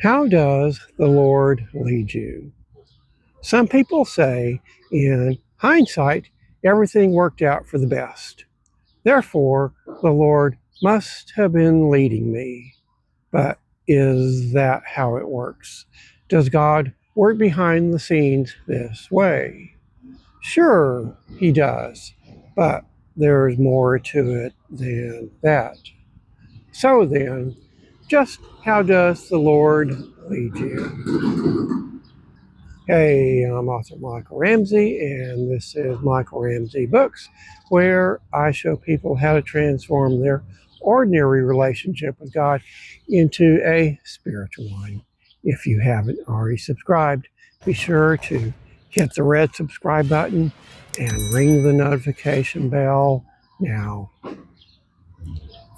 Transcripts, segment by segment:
How does the Lord lead you? Some people say, in hindsight, everything worked out for the best. Therefore, the Lord must have been leading me. But is that how it works? Does God work behind the scenes this way? Sure, He does, but there's more to it than that. So then, just how does the Lord lead you? Hey, I'm author Michael Ramsey, and this is Michael Ramsey Books, where I show people how to transform their ordinary relationship with God into a spiritual one. If you haven't already subscribed, be sure to hit the red subscribe button and ring the notification bell now.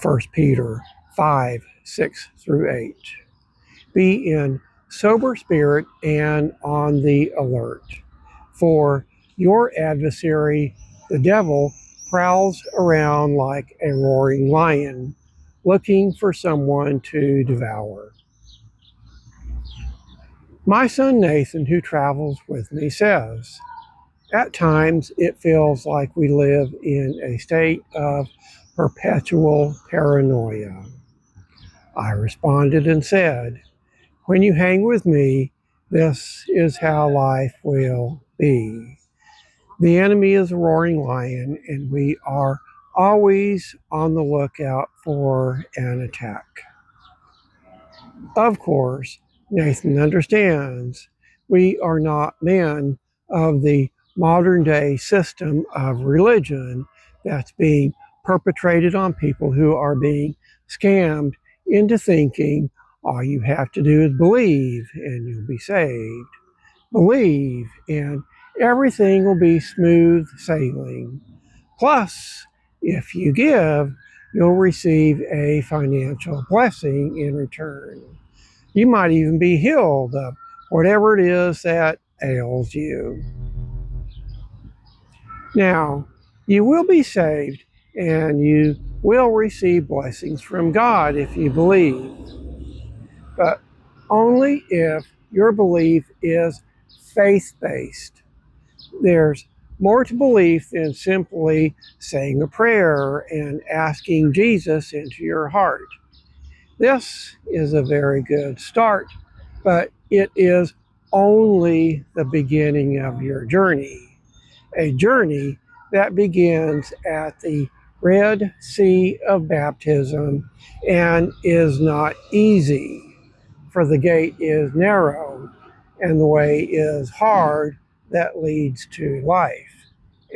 1 Peter 5, 6 through 8. Be in sober spirit and on the alert. For your adversary, the devil, prowls around like a roaring lion, looking for someone to devour. My son Nathan, who travels with me, says, at times it feels like we live in a state of perpetual paranoia. I responded and said, when you hang with me, this is how life will be. The enemy is a roaring lion, and we are always on the lookout for an attack. Of course, Nathan understands we are not men of the modern day system of religion that's being perpetrated on people who are being scammed into thinking all you have to do is believe and you'll be saved. Believe and everything will be smooth sailing. Plus, if you give, you'll receive a financial blessing in return. You might even be healed of whatever it is that ails you. Now, you will be saved and you will receive blessings from God if you believe, but only if your belief is faith-based. There's more to belief than simply saying a prayer and asking Jesus into your heart. This is a very good start, but it is only the beginning of your journey. A journey that begins at the Red Sea of baptism and is not easy, for the gate is narrow and the way is hard that leads to life,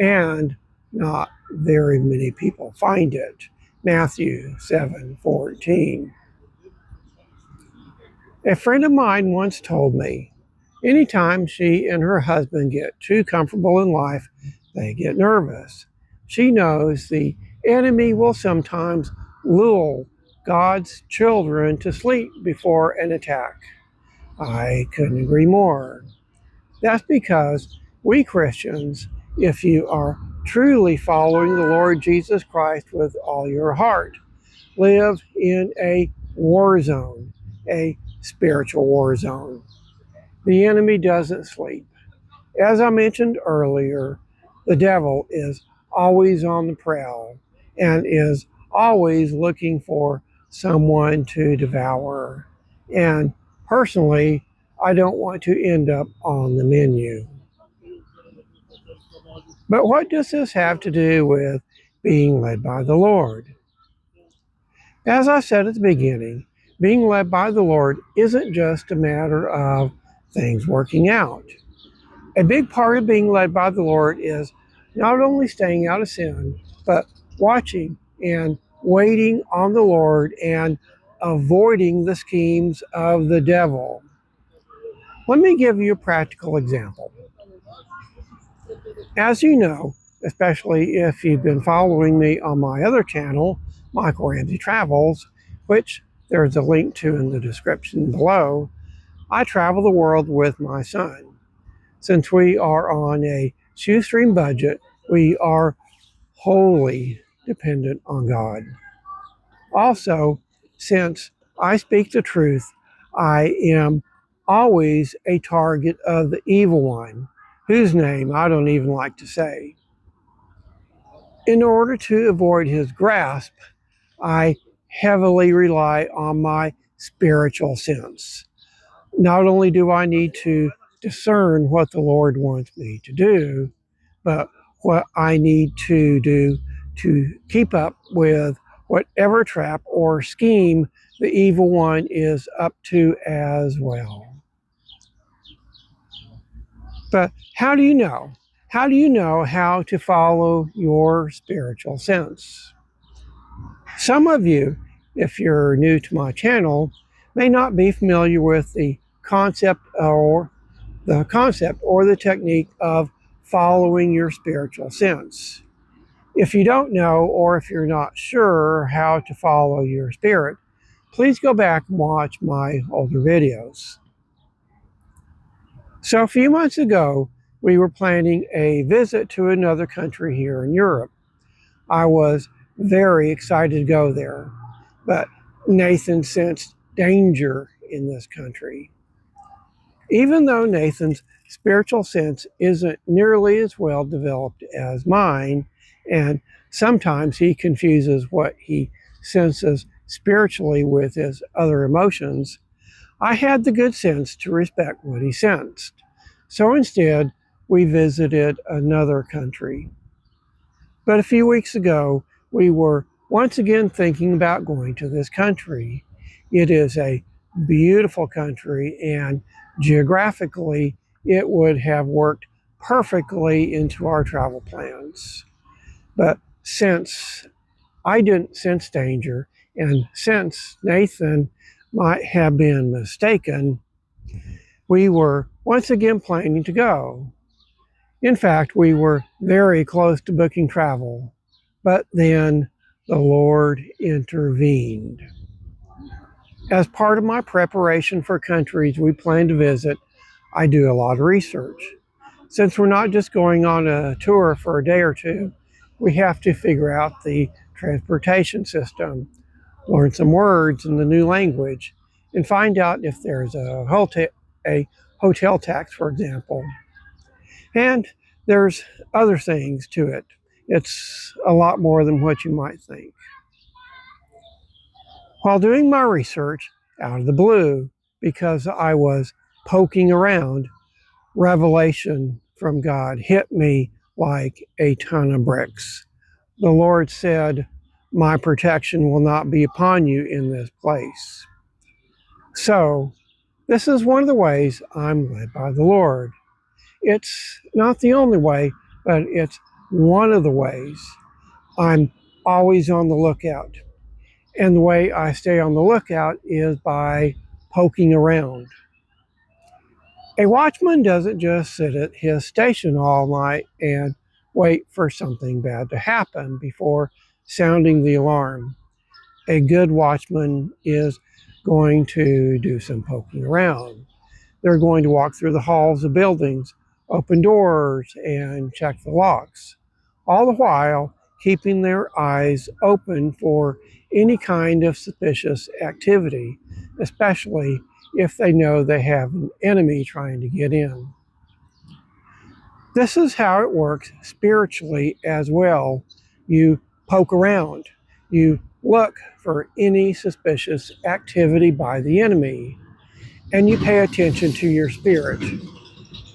and not very many people find it. Matthew 7:14. A friend of mine once told me, anytime she and her husband get too comfortable in life, they get nervous. She knows the enemy will sometimes lull God's children to sleep before an attack. I couldn't agree more. That's because we Christians, if you are truly following the Lord Jesus Christ with all your heart, live in a war zone, a spiritual war zone. The enemy doesn't sleep. As I mentioned earlier, the devil is always on the prowl and is always looking for someone to devour. And personally, I don't want to end up on the menu. But what does this have to do with being led by the Lord? As I said at the beginning, being led by the Lord isn't just a matter of things working out. A big part of being led by the Lord is not only staying out of sin, but watching and waiting on the Lord and avoiding the schemes of the devil. Let me give you a practical example. As you know, especially if you've been following me on my other channel, Michael Ramsey Travels, which there's a link to in the description below, I travel the world with my son. Since we are on a shoestring budget, we are wholly dependent on God. Also, since I speak the truth, I am always a target of the evil one, whose name I don't even like to say. In order to avoid his grasp, I heavily rely on my spiritual sense. Not only do I need to discern what the Lord wants me to do, but what I need to do to keep up with whatever trap or scheme the evil one is up to as well. But how do you know? How do you know how to follow your spiritual sense? Some of you, if you're new to my channel, may not be familiar with the concept or the technique of following your spiritual sense. If you don't know, or if you're not sure how to follow your spirit, please go back and watch my older videos. So a few months ago, we were planning a visit to another country here in Europe. I was very excited to go there, but Nathan sensed danger in this country. Even though Nathan's spiritual sense isn't nearly as well developed as mine, and sometimes he confuses what he senses spiritually with his other emotions, I had the good sense to respect what he sensed. So instead, we visited another country. But a few weeks ago, we were once again thinking about going to this country. It is a beautiful country, and geographically, it would have worked perfectly into our travel plans. But since I didn't sense danger, and since Nathan might have been mistaken, we were once again planning to go. In fact, we were very close to booking travel, but then the Lord intervened. As part of my preparation for countries we plan to visit, I do a lot of research. Since we're not just going on a tour for a day or two, we have to figure out the transportation system, learn some words in the new language, and find out if there's a hotel tax, for example. And there's other things to it. It's a lot more than what you might think. While doing my research, out of the blue, because I was poking around, revelation from God hit me like a ton of bricks. The Lord said, "My protection will not be upon you in this place." So, this is one of the ways I'm led by the Lord. It's not the only way, but it's one of the ways. I'm always on the lookout. And the way I stay on the lookout is by poking around. A watchman doesn't just sit at his station all night and wait for something bad to happen before sounding the alarm. A good watchman is going to do some poking around. They're going to walk through the halls of buildings, open doors, and check the locks, all the while keeping their eyes open for any kind of suspicious activity, especially if they know they have an enemy trying to get in. This is how it works spiritually as well. You poke around, you look for any suspicious activity by the enemy, and you pay attention to your spirit.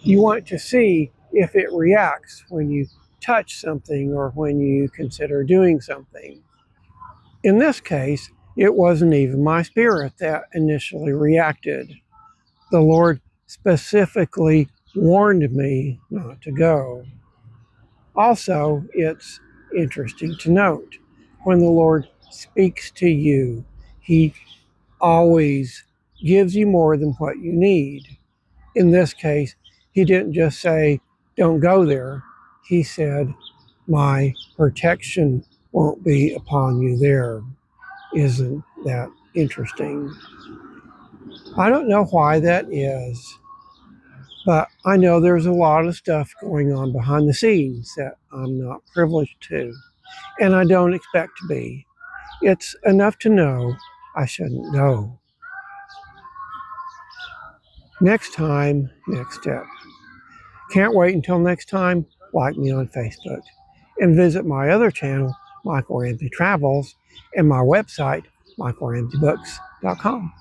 You want to see if it reacts when you touch something or when you consider doing something. In this case, it wasn't even my spirit that initially reacted. The Lord specifically warned me not to go. Also, it's interesting to note when the Lord speaks to you, He always gives you more than what you need. In this case, He didn't just say, "Don't go there." He said, "My protection won't be upon you there." Isn't that interesting? I don't know why that is, but I know there's a lot of stuff going on behind the scenes that I'm not privileged to, and I don't expect to be. It's enough to know I shouldn't go. Next time, next step. Can't wait until next time. Like me on Facebook and visit my other channel, Michael Ramsey Travels, and my website, michaelramseybooks.com.